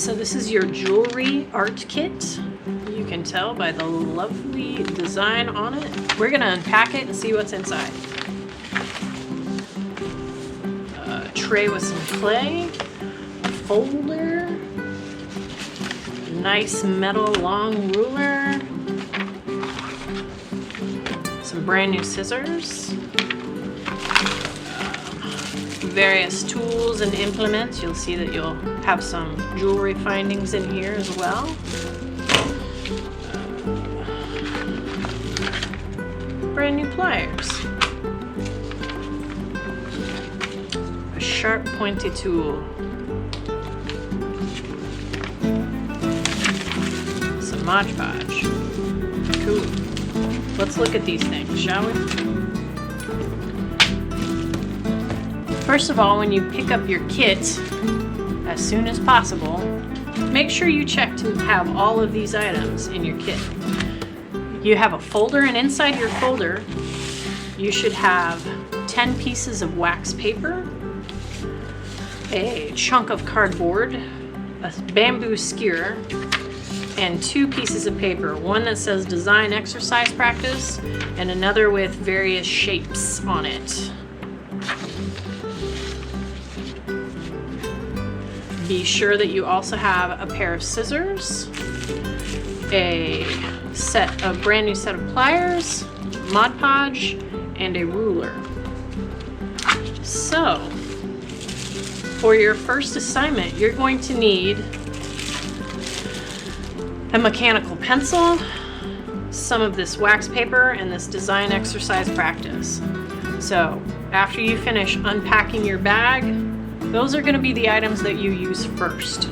So this is your jewelry art kit. You can tell by the lovely design on it. We're gonna unpack it and see what's inside. A tray with some clay, a folder, nice metal long ruler, some brand new scissors, various tools and implements. You'll see that you'll have some jewelry findings in here as well. Brand new pliers. A sharp pointy tool. Some Mod Podge. Cool. Let's look at these things, shall we? First of all, when you pick up your kit, as soon as possible, make sure you check to have all of these items in your kit. You have a folder, and inside your folder, you should have 10 pieces of wax paper, a chunk of cardboard, a bamboo skewer, and 2 pieces of paper. One that says design exercise practice, and another with various shapes on it. Be sure that you also have a pair of scissors, a brand new set of pliers, Mod Podge, and a ruler. So, for your first assignment, you're going to need a mechanical pencil, some of this wax paper, and this design exercise practice. So, after you finish unpacking your bag, those are going to be the items that you use first.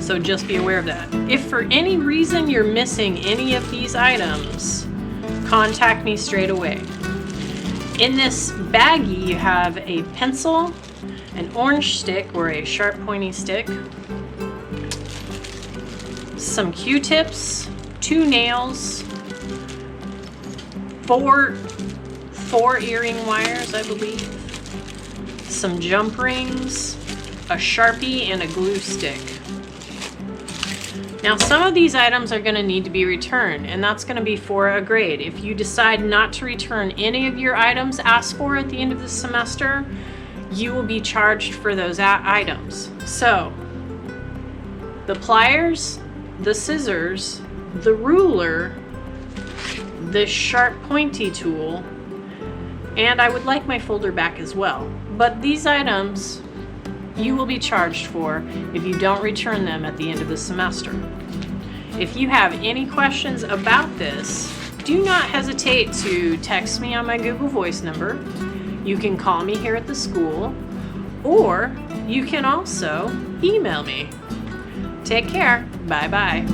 So just be aware of that. If for any reason you're missing any of these items, contact me straight away. In this baggie, you have a pencil, an orange stick or a sharp pointy stick, some Q-tips, 2 nails, 4 earring wires, I believe, some jump rings, a Sharpie, and a glue stick. Now, some of these items are going to need to be returned, and that's going to be for a grade. If you decide not to return any of your items asked for at the end of the semester, you will be charged for those items. So, the pliers, the scissors, the ruler, the sharp pointy tool, and I would like my folder back as well. But these items you will be charged for if you don't return them at the end of the semester. If you have any questions about this, do not hesitate to text me on my Google Voice number. You can call me here at the school, or you can also email me. Take care. Bye-bye.